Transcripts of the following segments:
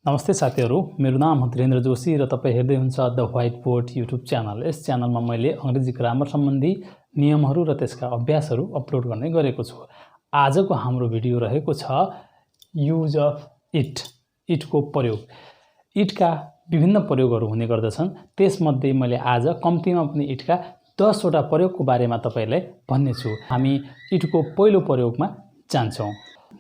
नमस्ते साथीहरु, मेरो नाम हो धीरेन्द्र जोशी र तपाई हेर्दै हुनुहुन्छ द व्हाइटबोर्ड युट्युब च्यानल। यस च्यानलमा मैले अंग्रेजी ग्रामर सम्बन्धी नियमहरु र त्यसका अभ्यासहरु अपलोड गर्ने गरेको छु। आजको हाम्रो भिडियो रहेको छ युज अफ इट, इटको प्रयोग। इटका विभिन्न प्रयोगहरु हुने गर्दछन्। त्यसमध्ये मैले आज कम्तीमा पनि इटका 10 वटा प्रयोगको बारेमा तपाईलाई भन्ने छु। हामी इटको पहिलो प्रयोगमा जान्छौं।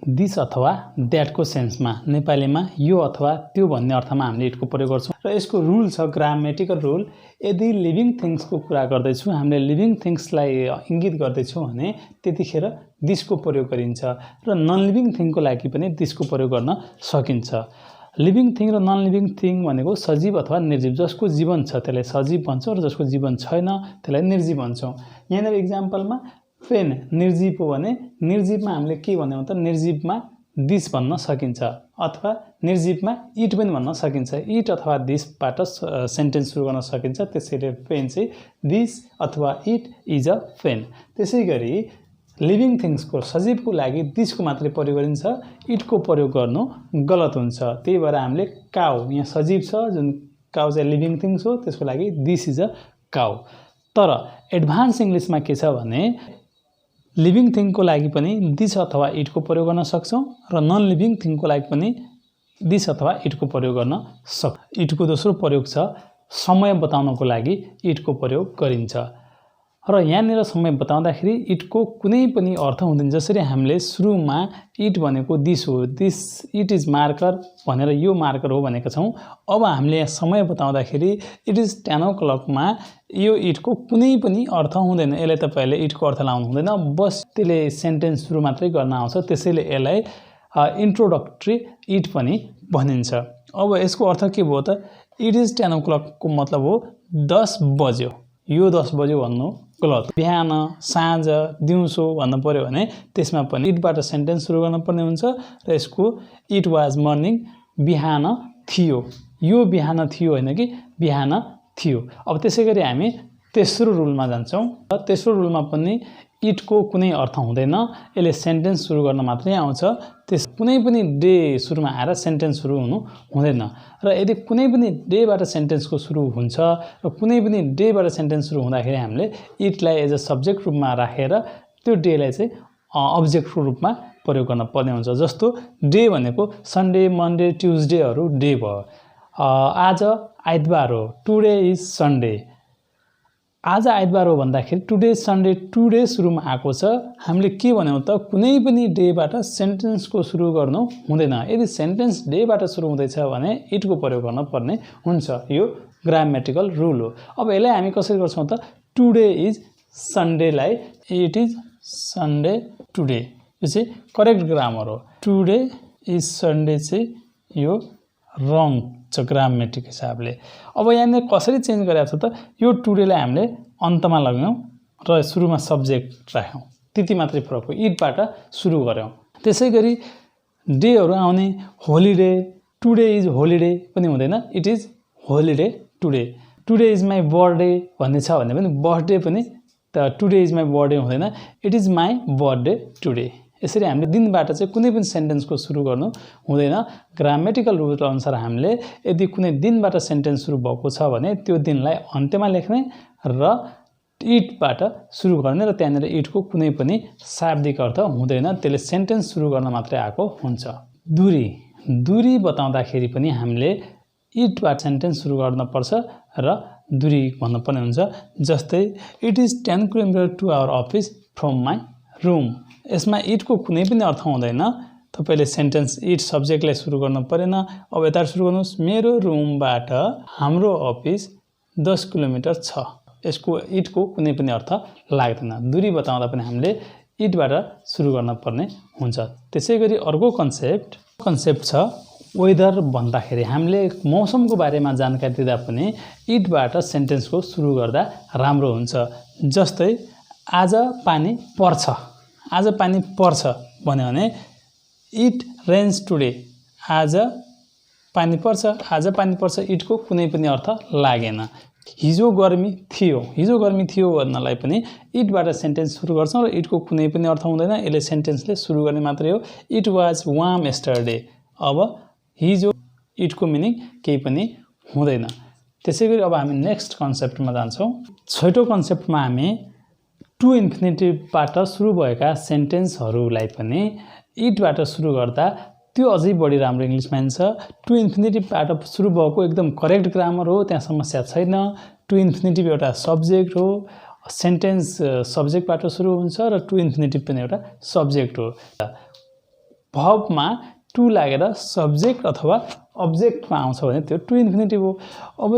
दिस अथवा दैटको सेन्समा नेपालीमा यो अथवा त्यो भन्ने अर्थमा हामीले इटको प्रयोग गर्छौं र यसको रुल छ ग्रामेटिकल रुल। यदि लिभिङ थिंग्सको कुरा गर्दै छु, हामीले लिभिङ थिंग्सलाई इंगित गर्दै छौं भने त्यतिखेर दिसको प्रयोग गरिन्छ र नन लिभिङ थिंगको लागि पनि दिसको प्रयोग गर्न सकिन्छ। लिभिङ थिंग र नन लिभिङ थिंग भनेको सजीव अथवा निर्जीव। जसको जीवन छ त्यसलाई सजीव भन्छौं र जसको जीवन छैन त्यसलाई निर्जीव भन्छौं। यहाँनिर एक्जाम्पलमा पेन निर्जीव हो भने निर्जीवमा हामीले के भन्यौं त निर्जीवमा दिस भन्न सकिन्छ अथवा निर्जीवमा इट पनि भन्न सकिन्छ। इट अथवा दिसबाट सेन्टेन्स सुरु गर्न सकिन्छ। त्यसैले पेन चाहिँ दिस अथवा इट इज अ पेन। त्यसैगरी लिभिङ थिंग्सको सजीवको लागि दिसको मात्रै प्रयोग गरिन्छ, इटको प्रयोग गर्नु गलत हुन्छ। त्यही भएर हामीले काउ, यहाँ सजीव छ जुन काउ चाहिँ लिभिङ थिंग्स हो, त्यसको लागि दिस इज अ काउ। तर एडभान्स इंग्लिशमा के छ भने लिभिङ थिंगको लागि पनि दिस अथवा इटको प्रयोग गर्न सक्छौं र नन लिभिङ थिंगको लागि पनि दिस अथवा इटको प्रयोग गर्न सक्छौं। इटको दोस्रो प्रयोग छ समय बताउनको लागि इटको प्रयोग गरिन्छ र यहाँनिर समय बताउँदाखेरि इटको कुनै पनि अर्थ हुँदैन। जसरी हामीले सुरुमा इट भनेको दिस हो, दिस इट इज मार्कर भनेर यो मार्कर हो भनेका छौं। अब हामीले समय बताउँदाखेरि इट इज 10 o'clock मा यो इटको कुनै पनि अर्थ हुँदैन। यसलाई तपाईले इटको अर्थ लाउनु हुँदैन, बस त्यसले सेन्टेन्स सुरु मात्रै गर्न आउँछ। त्यसैले यसलाई इन्ट्रोडक्टरी इट पनि भनिन्छ। अब यसको अर्थ के भयो त इट इज 10 o'clock को मतलब हो 10 बज्यो। यो 10 बज्यो भन्नु गलत। बिहान, साँझ, दिउँसो भन्नु पर्यो भने त्यसमा पनि इटबाट सेन्टेन्स सुरु गर्न पर्ने हुन्छ र यसको इट वाज मर्निङ बिहान थियो। यो बिहान थियो हैन कि बिहान थियो। अब त्यसैगरी हामी तेस्रो रुलमा जान्छौं। तेस्रो रुलमा पनि इटको कुनै अर्थ हुँदैन, यसले सेन्टेन्स सुरु गर्न मात्रै आउँछ। त्यस कुनै पनि डे सुरुमा आएर सेन्टेन्स सुरु हुनु हुँदैन र यदि कुनै पनि डेबाट सेन्टेन्सको सुरु हुन्छ र कुनै पनि डेबाट सेन्टेन्स सुरु हुँदाखेरि हामीले इटलाई एज अ सब्जेक्ट रूपमा राखेर त्यो डेलाई चाहिँ अब्जेक्टको रूपमा प्रयोग गर्न पर्ने हुन्छ। जस्तो डे भनेको सन्डे, मन्डे, ट्युजडेहरु डे भयो। आज आइतबार हो, टुडे इज सन्डे। आज आइतबार हो भन्दाखेरि टुडे सन्डे, टुडे सुरुमा आएको छ। हामीले के भन्यौं त कुनै पनि डेबाट सेन्टेन्सको सुरु गर्नु हुँदैन। यदि सेन्टेन्स डेबाट सुरु हुँदैछ भने इटको प्रयोग गर्न पर्ने हुन्छ। यो ग्रामेटिकल रुल हो। अब यसलाई हामी कसरी गर्छौं त टुडे इज सन्डे लाई इट इज सन्डे टुडे, यो चाहिँ करेक्ट ग्रामर हो। टुडे इज सन्डे चाहिँ यो रङ छ ग्रामेटिक हिसाबले। अब यहाँ कसरी चेन्ज गरेको छ त यो टुडेलाई हामीले अन्तमा लगायौं र सुरुमा सब्जेक्ट राख्यौं, त्यति मात्रै फरक हो। इटबाट सुरु गर्यौं। त्यसैगरी डेहरु आउने होलिडे, टुडे इज होलिडे पनि हुँदैन, it is holiday today. Today is my birthday भन्ने छ भने पनि बर्थडे पनि त टुडे इज माई बर्थडे हुँदैन, it is my birthday today. यसरी हामीले दिनबाट चाहिँ कुनै पनि सेन्टेन्सको सुरु गर्नु हुँदैन। ग्रामेटिकल रुल अनुसार हामीले यदि कुनै दिनबाट सेन्टेन्स सुरु भएको छ भने त्यो दिनलाई अन्त्यमा लेख्ने र इटबाट सुरु गर्ने र त्यहाँनिर इटको कुनै पनि शाब्दिक अर्थ हुँदैन। त्यसले सेन्टेन्स सुरु गर्न मात्रै आएको हुन्छ। दूरी, दूरी बताउँदाखेरि पनि हामीले इटबाट सेन्टेन्स सुरु गर्न पर्छ र दूरी भन्नु पर्ने हुन्छ। जस्तै it is 10 kilometre to our office from my room. यसमा इटको कुनै पनि अर्थ हुँदैन। तपाईले सेन्टेन्स इट सब्जेक्टलाई सुरु गर्न परेन। अब यता सुरु गर्नुस्, मेरो रुमबाट हाम्रो अफिस 10 किलोमिटर छ। यसको इटको कुनै पनि अर्थ लाग्दैन। दूरी बताउँदा पनि हामीले इटबाट सुरु गर्न पर्ने हुन्छ। त्यसैगरी अर्को कन्सेप्ट छ वेदर भन्दाखेरि हामीले मौसमको बारेमा जानकारी दिँदा पनि इटबाट सेन्टेन्सको सुरु गर्दा राम्रो हुन्छ। जस्तै आज पानी पर्छ, आज पानी पर्छ भन्यो भने इट रेन्स टुडे। आज पानी पर्छ, आज पानी पर्छ, इटको कुनै पनि अर्थ लागेन। हिजो गर्मी थियो, हिजो गर्मी थियो भन्नलाई पनि इटबाट सेन्टेन्स सुरु गर्छौं र इटको कुनै पनि अर्थ हुँदैन। यसले सेन्टेन्सले सुरु गर्ने मात्रै हो। It was warm yesterday. अब हिजो इटको मिनिङ केही पनि हुँदैन। त्यसैगरी अब हामी नेक्स्ट कन्सेप्टमा जान्छौँ। छैटौं कन्सेप्टमा हामी टु इन्फिनिटिभबाट सुरु भएका सेन्टेन्सहरूलाई पनि इटबाट सुरु गर्दा त्यो अझै बढी राम्रो इङ्ग्लिस मान्छ। टु इन्फिनिटिभबाट सुरु भएको एकदम करेक्ट ग्रामर हो, त्यहाँ समस्या छैन। टु इन्फिनिटिभ एउटा सब्जेक्ट हो, सेन्टेन्स सब्जेक्टबाट सुरु हुन्छ र टु इन्फिनिटिभ पनि एउटा सब्जेक्ट हो। भर्बमा टु लागेर सब्जेक्ट अथवा अब्जेक्टमा आउँछ भने त्यो टु इन्फिनिटिभ हो। अब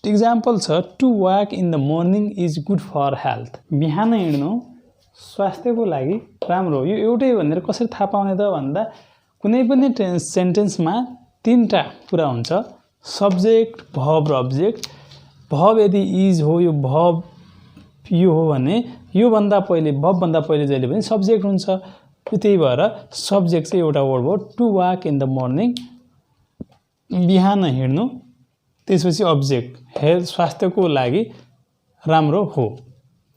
इक्जाम्पल छ to walk in the morning is good for health. बिहान हिँड्नु स्वास्थ्यको लागि राम्रो हो। यो एउटै भनेर कसरी थाहा पाउने त भन्दा कुनै पनि सेन्टेन्समा तीनटा कुरा हुन्छ, सब्जेक्ट, भर्ब र अब्जेक्ट। भर्ब यदि इज हो, यो भर्ब यो हो भने योभन्दा पहिले भर्बभन्दा पहिले जहिले पनि सब्जेक्ट हुन्छ। त्यही भएर सब्जेक्ट चाहिँ एउटा वर्ड हो। To walk in the morning बिहान हिँड्नु, त्यसपछि अब्जेक्ट हेल्थ स्वास्थ्यको लागि राम्रो हो।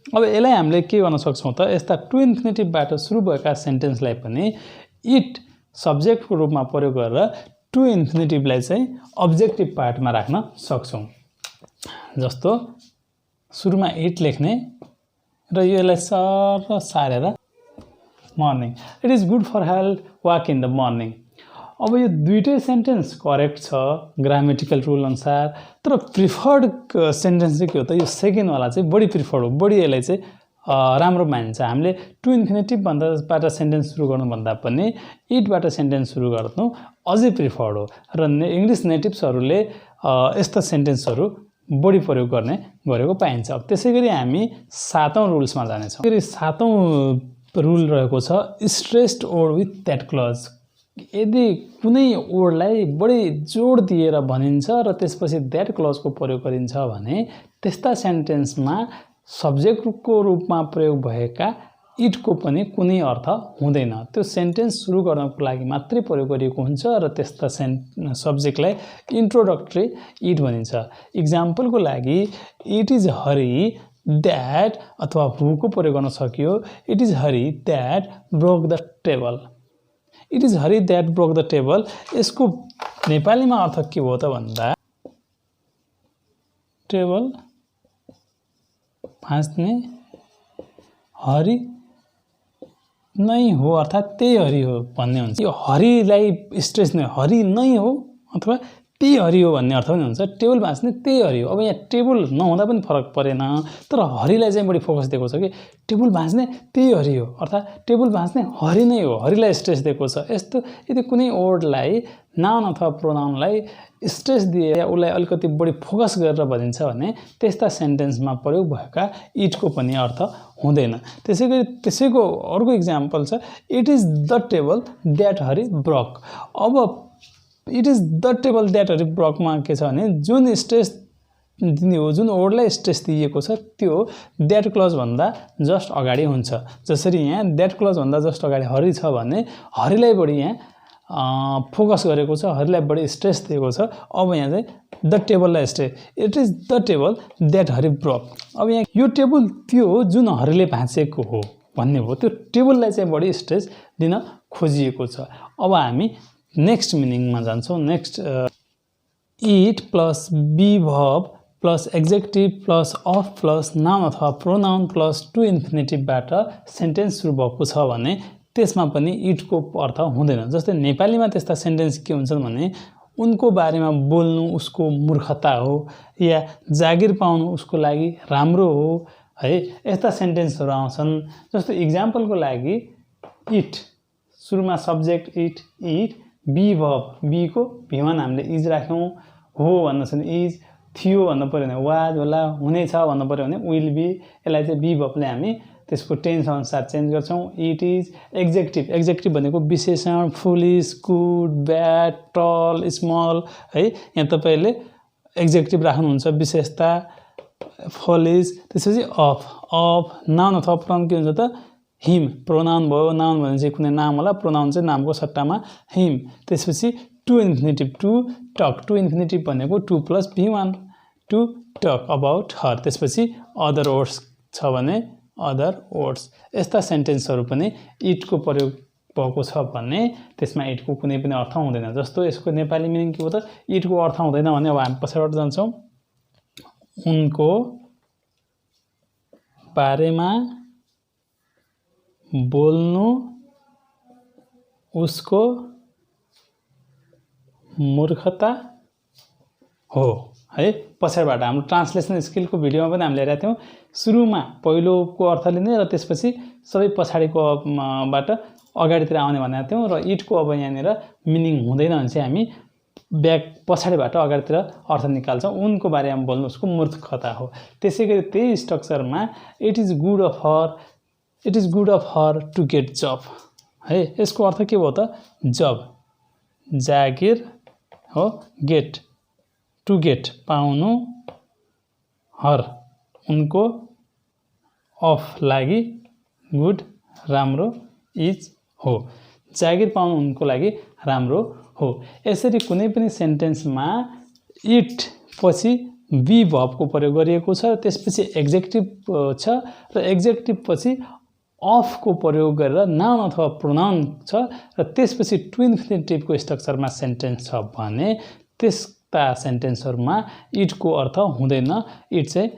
अब यसलाई हामीले के गर्न सक्छौँ त, यस्ता टु इन्फिनिटिभबाट सुरु भएका सेन्टेन्सलाई पनि इट सब्जेक्टको रूपमा प्रयोग गरेर टु इन्फिनिटिभलाई चाहिँ अब्जेक्टिभ पार्टमा राख्न सक्छौँ। जस्तो सुरुमा इट लेख्ने र यसलाई सर सारेर morning, it is good for health walk in the morning. अब यो दुईटै सेन्टेन्स करेक्ट छ ग्रामेटिकल रुल अनुसार, तर प्रिफर्ड सेन्टेन्स चाहिँ के हो त, यो सेकेन्डवाला चाहिँ बढी प्रिफर्ड हो, बढी यसलाई चाहिँ राम्रो मानिन्छ। हामीले टु इन्फिनिटिभबाट सेन्टेन्स सुरु गर्नुभन्दा पनि इटबाट सेन्टेन्स सुरु गर्नु अझै प्रिफर्ड हो र इङ्ग्लिस नेटिभ्सहरूले यस्ता सेन्टेन्सहरू बढी प्रयोग गर्ने गरेको पाइन्छ। त्यसै गरी हामी 7औं रुल्समा जानेछौँ। फेरि 7औं रुल रहेको छ stressed word with that clause. यदि कुनै वर्डलाई बढी जोड दिएर भनिन्छ र त्यसपछि द्याट क्लजको प्रयोग गरिन्छ भने त्यस्ता सेन्टेन्समा सब्जेक्टको रूपमा प्रयोग भएका इटको पनि कुनै अर्थ हुँदैन। त्यो सेन्टेन्स सुरु गर्नको लागि मात्रै प्रयोग गरिएको हुन्छ र त्यस्ता सब्जेक्टलाई इन्ट्रोडक्टरी इट भनिन्छ। इक्जाम्पलको लागि इट इज हरी द्याट अथवा हुको प्रयोग गर्न सकियो। It is Hari that broke the table. It is Hari that broke the table, यसको नेपालीमा अर्थ के हो त भन्दा टेबल भाँच्ने हरी नै हो, अर्थात् त्यही हरी हो भन्ने हुन्छ। यो हरीलाई स्ट्रेस नै हरी नै हो अथवा त्यही हरी हो भन्ने अर्थ पनि हुन्छ। टेबल भाँच्ने त्यही हरी हो। अब यहाँ टेबल नहुँदा पनि फरक परेन, तर हरीलाई चाहिँ बढी फोकस दिएको छ कि टेबल भाँच्ने त्यही हरी हो, अर्थात् टेबल भाँच्ने हरी नै हो, हरीलाई स्ट्रेस दिएको छ। यस्तो यदि कुनै वर्डलाई नाउन अथवा प्रोनाउनलाई स्ट्रेस दिएर उसलाई अलिकति बढी फोकस गरेर भनिन्छ भने त्यस्ता सेन्टेन्समा प्रयोग भएका इटको पनि अर्थ हुँदैन। त्यसै गरी त्यसैको अर्को इक्जाम्पल छ it is the table that Hari broke. अब it is the table that Hari ब्रोकमा के छ भने जुन स्ट्रेस दिने हो, जुन वर्डलाई स्ट्रेस दिएको छ त्यो द्याट क्लज भन्दा जस्ट अगाडि हुन्छ। जसरी यहाँ द्याट क्लज भन्दा जस्ट अगाडि हरी छ भने हरीलाई बढी यहाँ फोकस गरेको छ, हरीलाई बढी स्ट्रेस दिएको छ। अब यहाँ चाहिँ द टेबललाई stress, it is the table that Hari broke. अब यहाँ यो टेबल त्यो हो जुन हरीले भाँचेको हो भन्ने हो, त्यो टेबललाई चाहिँ बढी स्ट्रेस दिन खोजिएको छ। अब हामी नेक्स्ट मिनिङमा जान्छौँ। Next it plus B verb plus adjective plus of plus noun अथवा प्रोनाउन प्लस टु इन्फिनिटिभबाट सेन्टेन्स सुरु भएको छ भने त्यसमा पनि इटको अर्थ हुँदैन। जस्तै नेपालीमा त्यस्ता सेन्टेन्स के हुन्छन् भने उनको बारेमा बोल्नु उसको मूर्खता हो या जागिर पाउनु उसको लागि राम्रो हो है, यस्ता सेन्टेन्सहरू आउँछन्। जस्तो इक्जाम्पलको लागि इट सुरुमा subject it, it B verb, बीको भिवान हामीले इज राख्यौँ, हो भन्नु छ भने इज, थियो भन्नु पऱ्यो भने वाज होला, हुनेछ भन्नु पऱ्यो भने विल बी। यसलाई चाहिँ बी भर्बले हामी त्यसको टेन्स अनुसार चेन्ज गर्छौँ। इट इज एक्जेक्टिभ, एक्जेक्टिभ भनेको विशेषण फुलिस, गुड, ब्याड, टल, स्मल है। यहाँ तपाईँले एक्जेक्टिभ राख्नुहुन्छ विशेषता फलिस। त्यसपछि अफ, अफ नाउन अथवा प्रोनाउन के हुन्छ त हिम, प्रोनाउन भयो। नाउन भने चाहिँ कुनै नाम होला, प्रोनाउन चाहिँ नामको सट्टामा हिम। त्यसपछि to infinitive to talk, to infinitive भनेको टु प्लस भी1 टु टक अबाउट हर। त्यसपछि अदर वर्ड्स छ भने अदर वर्ड्स। यस्ता सेन्टेन्सहरू पनि इटको प्रयोग भएको छ भने त्यसमा इटको कुनै पनि अर्थ हुँदैन। जस्तो यसको नेपाली मिनिङ के हो त? इटको अर्थ हुँदैन भने अब हामी पछाडिबाट जान्छौँ। उनको बारेमा बोल्नु उसको मूर्खता हो है। पछाडिबाट हाम्रो ट्रान्सलेसन स्किलको भिडियोमा पनि हामीले हेरेका थियौँ। सुरुमा पहिलोको अर्थ लिने र त्यसपछि सबै पछाडिको बाट अगाडितिर आउने भनेका थियौँ र इटको अब यहाँनिर मिनिङ हुँदैन भने चाहिँ हामी पछाडिबाट अगाडितिर अर्थ निकाल्छौँ। उनको बारेमा बोल्नु उसको मूर्खता हो। त्यसैगरी त्यही स्ट्रक्चरमा it is good of her to get job है। यसको अर्थ के हो त? जब, जागिर हो, गेट, टु गेट पाउनु, हर उनको, अफ लागि, गुड राम्रो, इज हो जागिर पाउनु उनको लागि राम्रो हो। यसरी कुनै पनि सेन्टेन्समा इट पछि बी भर्बको प्रयोग गरिएको छ, त्यसपछि एग्जेक्टिभ छ र एग्जेक्टिभ पछि अफको प्रयोग गरेर नाउन अथवा प्रोनाउन छ र त्यसपछि टु इन्फिनिटिभको स्ट्रक्चरमा सेन्टेन्स छ भने त्यस्ता सेन्टेन्सहरूमा इटको अर्थ हुँदैन। इट चाहिँ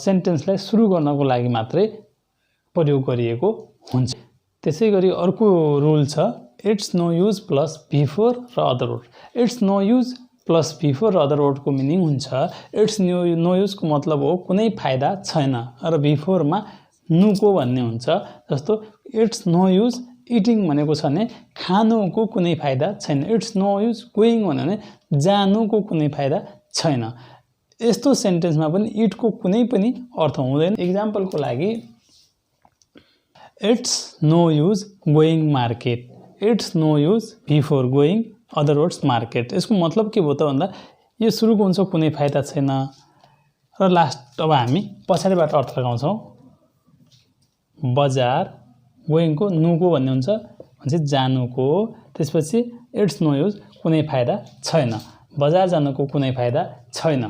सेन्टेन्सलाई सुरु गर्नको लागि मात्रै प्रयोग गरिएको हुन्छ। त्यसैगरी अर्को रुल छ it's no use plus before र other word. It's no use plus before र अदर वर्डको मिनिङ हुन्छ इट्स नो युजको मतलब हो कुनै फाइदा छैन र बिफोरमा नुको भन्ने हुन्छ। जस्तो इट्स नो युज इटिङ भनेको छ भने खानुको कुनै फाइदा छैन। इट्स नो युज गोइङ भन्यो भने जानुको कुनै फाइदा छैन। यस्तो सेन्टेन्समा पनि इटको कुनै पनि अर्थ हुँदैन। इक्जाम्पलको लागि it's no use going market, it's no use before going other words market. यसको मतलब के भयो त भन्दा यो सुरुको हुन्छ कुनै फाइदा छैन र लास्ट अब हामी पछाडिबाट अर्थ लगाउँछौँ। बजार, गोइङको नुको भन्ने हुन्छ भने जानुको, त्यसपछि इट्स नो युज कुनै फाइदा छैन, बजार जानुको कुनै फाइदा छैन।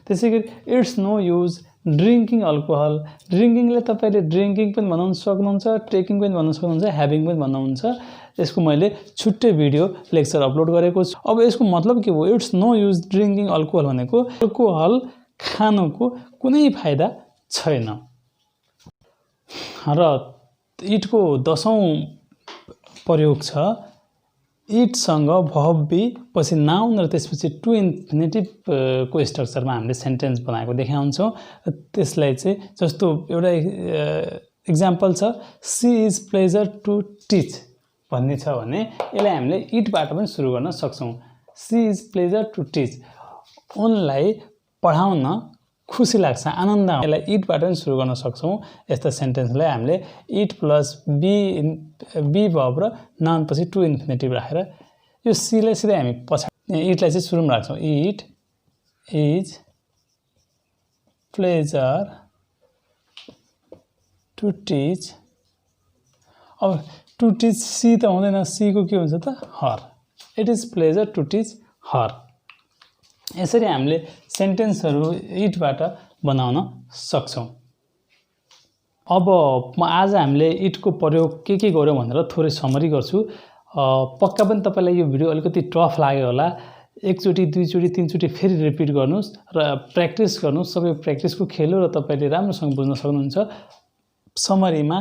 त्यसैगरी it's no use drinking alcohol. ड्रिङ्किङले तपाईँले ड्रिङ्किङ पनि बनाउन सक्नुहुन्छ, टेकिङ पनि बनाउन सक्नुहुन्छ, ह्याभिङ पनि भन्नुहुन्छ। यसको मैले छुट्टै भिडियो लेक्चर अपलोड गरेको छु। अब यसको मतलब के हो? It's no use drinking alcohol भनेको अल्कोहल खानुको कुनै फाइदा छैन। र इटको 10औं प्रयोग छ इटसँग भर्ब बी पछि नाउन र त्यसपछि टु इन्फिनिटिभको स्ट्रक्चरमा हामीले सेन्टेन्स बनाएको देखाउँछौँ। त्यसलाई चाहिँ जस्तो एउटा इक्जाम्पल छ she is pleasure to teach भन्ने छ भने यसलाई हामीले इटबाट पनि सुरु गर्न सक्छौँ। She is pleasure to teach, उनलाई पढाउन खुसी लाग्छ, आनन्द। यसलाई इटबाट पनि सुरु गर्न सक्छौँ। यस्ता सेन्टेन्सलाई हामीले इट प्लस बी भर्ब र नाउन पछि टु इन्फिनिटिभ राखेर यो सीलाई सिधै हामी पछाडि इटलाई चाहिँ सुरुमा राख्छौँ। It is pleasure to teach. अब टु टिच सी त हुँदैन, सीको के हुन्छ त? Her. It is pleasure to teach her. यसरी हामीले सेन्टेन्सहरू इटबाट बनाउन सक्छौँ। अब आज हामीले इटको प्रयोग के गर्यौँ भनेर थोरै समरी गर्छु। पक्का पनि तपाईँलाई यो भिडियो अलिकति टफ लाग्यो होला। एकचोटि, दुईचोटि, तीनचोटि फेरि रिपिट गर्नुहोस् र प्र्याक्टिस गर्नुहोस्। सबै प्र्याक्टिसको खेल हो र तपाईँले राम्रोसँग बुझ्न सक्नुहुन्छ। समरीमा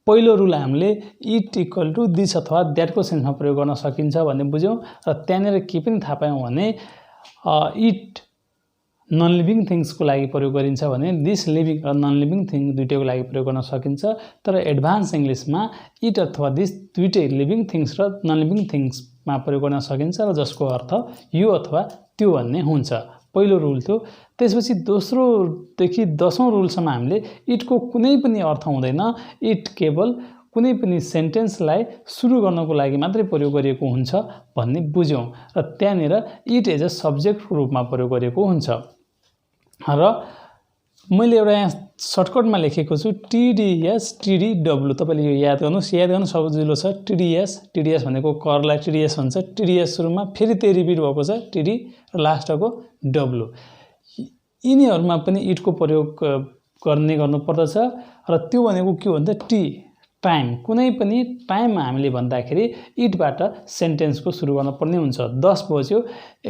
पहिलो रुल हामीले इट इक्वल टु दिस अथवा द्याटको सेन्समा प्रयोग गर्न सकिन्छ भन्ने बुझ्यौँ र त्यहाँनिर के पनि थाहा पायौँ भने इट नन लिभिङ थिङ्सको लागि प्रयोग गरिन्छ भने दिस लिभिङ र नन लिभिङ थिङ दुइटैको लागि प्रयोग गर्न सकिन्छ। तर एडभान्स इङ्ग्लिसमा इट अथवा दिस दुइटै लिभिङ थिङ्स र नन लिभिङ थिङ्समा प्रयोग गर्न सकिन्छ र जसको अर्थ यो अथवा त्यो भन्ने हुन्छ। पहिलो रुल थियो। त्यसपछि दोस्रोदेखि 10औं रुलसम्म हामीले इटको कुनै पनि अर्थ हुँदैन। इट केवल कुनै पनि सेन्टेन्सलाई सुरु गर्नको लागि मात्रै प्रयोग गरिएको हुन्छ भन्ने बुझ्यौँ र त्यहाँनिर इट एज अ सब्जेक्टको रूपमा प्रयोग गरिएको हुन्छ। र मैले एउटा यहाँ सर्टकटमा लेखेको छु TDSTDW। तपाईँले यो याद गर्नुहोस्, याद गर्नु सजिलो छ। TDS भनेको करलाई TDS भन्छ। TDS सुरुमा फेरि त्यही रिपिट भएको छ TD र लास्टको W। यिनीहरूमा पनि इटको प्रयोग गर्नुपर्दछ र त्यो भनेको के हो भन्दा टाइम कुनै पनि टाइममा हामीले भन्दाखेरि इटबाट सेन्टेन्सको सुरु गर्न पर्ने हुन्छ 10 बज्यो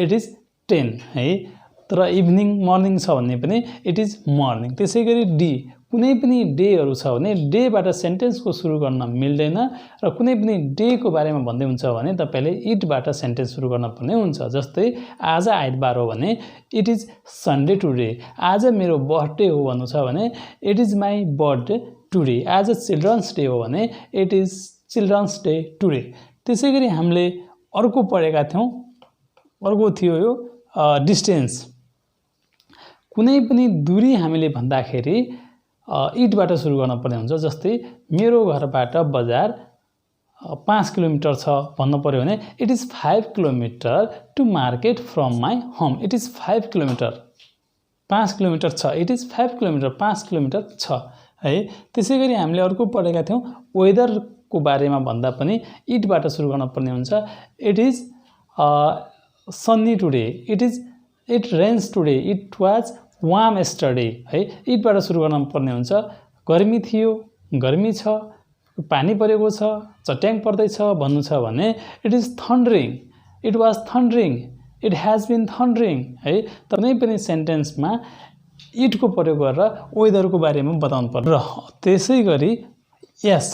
इट इज 10 है तर इभिनिङ मर्निङ छ भन्ने पनि इट इज मर्निङ त्यसैगरी डी कुनै पनि डेहरू छ भने डेबाट सेन्टेन्सको सुरु गर्न मिल्दैन र कुनै पनि डेको बारेमा भन्दै हुन्छ भने तपाईले इटबाट सेन्टेन्स सुरु गर्न पर्ने हुन्छ जस्तै आज आइतबार हो भने इट इज सन्डे टुडे आज मेरो बर्थडे हो भन्नु छ भने it is my birthday today आज चिल्ड्रन्स डे हो भने it is children's day today त्यसैगरी हामीले अर्को पढेका थियौं अर्को थियो यो डिस्टेन्स कुनै पनि दूरी हामीले भन्दाखेरि इटबाट सुरु गर्न पर्ने हुन्छ जस्तै मेरो घरबाट बजार 5 किलोमिटर छ भन्नु पर्यो भने it is 5 kilometre to market from my home it is 5 kilometre 5 kilometre छ इट इज 5 किलोमिटर 5 किलोमिटर छ है त्यसैगरी हामीले अर्को पढेका थियौं वेदरको बारेमा भन्दा पनि इटबाट सुरु गर्न पर्ने हुन्छ it is sunny today it rains today it was warm yesterday है इटबाट सुरु गर्न पर्ने हुन्छ गर्मी थियो गर्मी छ पानी परेको छ चट्याङ पर्दैछ भन्नु छ भने it is thundering it was thundering it has been thundering है तर कुनै पनि सेन्टेन्समा इटको प्रयोग गरेर वेदरको बारेमा बताउनु पर्छ र त्यसैगरी यस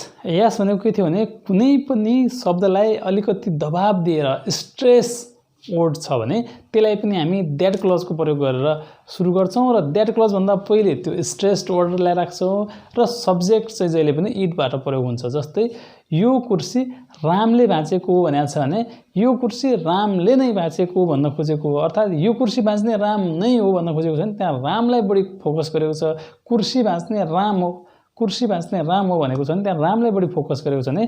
भनेको के थियो भने कुनै पनि शब्दलाई अलिकति दबाब दिएर स्ट्रेस वर्ड छ भने त्यसलाई पनि हामी दैट क्लजको प्रयोग गरेर सुरु गर्छौं र दैट क्लज भन्दा पहिले त्यो स्ट्रेस्ड वर्डलाई राख्छौं र सब्जेक्ट चाहिँ जहिले पनि इटबाट प्रयोग हुन्छ जस्तै यो कुर्सी रामले भाँचेको हो भनेको छ भने यो कुर्सी रामले नै भाँचेको भन्न खोजेको हो अर्थात यो कुर्सी भाँच्ने राम नै हो भन्न खोजेको छ नि त्यहाँ रामलाई बढी फोकस गरेको छ कुर्सी भाँच्ने राम हो भनेको छ नि त्यहाँ रामलाई बढी फोकस गरेको छ भने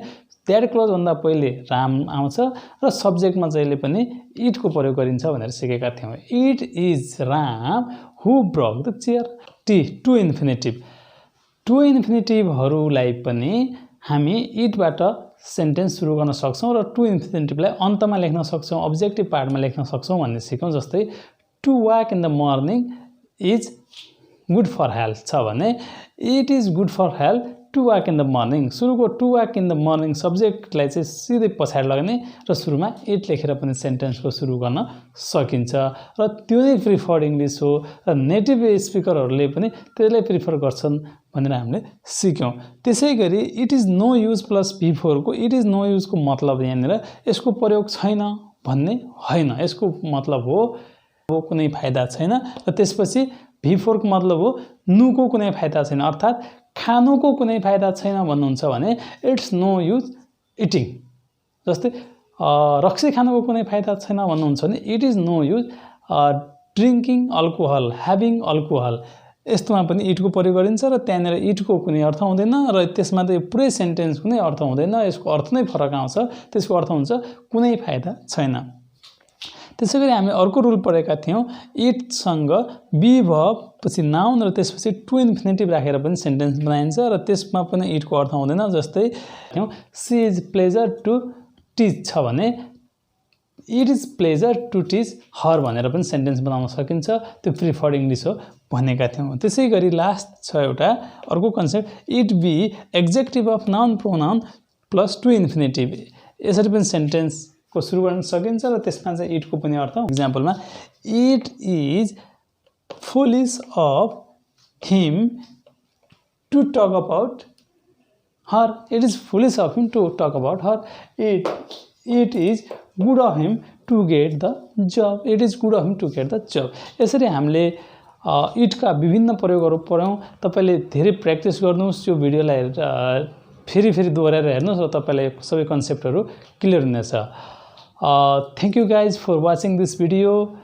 दैट क्लज भन्दा पहिले राम आउँछ र सब्जेक्टमा जहिले पनि इटको प्रयोग गरिन्छ भनेर सिकेका थियौं it is Ram who broke the chair टी टु इन्फिनिटिभहरुलाई पनि हामी इटबाट सेन्टेन्स सुरु गर्न सक्छौं र टु इन्फिनिटिभलाई अन्तमा लेख्न सक्छौं अब्जेक्टिभ पार्टमा लेख्न सक्छौं भन्ने सिकौं जस्तै to walk in the morning is good for health छ भने it is good for health to walk in the morning सुरुको to walk in the morning सब्जेक्टलाई चाहिँ सिधै पछाडि लगाउने र सुरुमा इट लेखेर पनि सेन्टेन्सको सुरु गर्न सकिन्छ र त्यो नै प्रिफर्ड इङ्ग्लिश हो र नेटिभ स्पिकरहरूले पनि त्यसलाई प्रिफर गर्छन् भनेर हामीले सिक्यौं त्यसैगरी it is no use plus before को इट इज नो युज को मतलब यहाँनिर यसको प्रयोग छैन भन्ने हैन यसको मतलब हो कुनै फाइदा छैन र त्यसपछि बिफोर को मतलब हो नुको कुनै फाइदा छैन अर्थात खानुको कुनै फाइदा छैन भन्नुहुन्छ भने इट्स नो युज इटिङ जस्तै रक्सी खानुको कुनै फाइदा छैन भन्नुहुन्छ भने it is no use drinking alcohol having alcohol यस्तोमा पनि इटको प्रयोग गरिन्छ र त्यहाँनेर इटको कुनै अर्थ हुँदैन र त्यसमा त पुरै सेन्टेन्स कुनै अर्थ हुँदैन यसको अर्थ नै फरक आउँछ त्यसको अर्थ हुन्छ कुनै फाइदा छैन त्यसैगरी हामी अर्को रुल पढेका थियौं इट सँग बी भर्ब पछि नाउन र त्यसपछि टु इन्फिनिटिभ राखेर पनि सेन्टेन्स बनाइन्छ र त्यसमा पनि इटको अर्थ हुँदैन जस्तै she is pleasure to teach छ भने it is pleasure to teach her भनेर पनि सेन्टेन्स बनाउन सकिन्छ त्यो प्रिफर्ड इङ्ग्लिश हो भनेका थियौं त्यसैगरी लास्ट छ एउटा अर्को concept it be adjective of noun pronoun plus to infinitive यसरी पनि सेन्टेन्स को सुरु गर्न सकिन्छ र त्यसमा चाहिँ इटको पनि अर्थ एक्जाम्पलमा it is foolish of him to talk about her it is foolish of him to talk about her it is good of him to get the job it is good of him to get the job यसरी हामीले इटका विभिन्न प्रयोगहरू पढ्यौं तपाईले धेरै practice गर्नुस् यो भिडियोलाई फेरि दोहोर्याएर हेर्नुस् र तपाईलाई सबै कन्सेप्टहरू क्लियर हुनेछ Thank you guys for watching this video.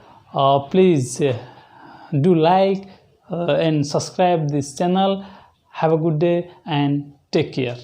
Please do like and subscribe this channel. Have a good day and take care.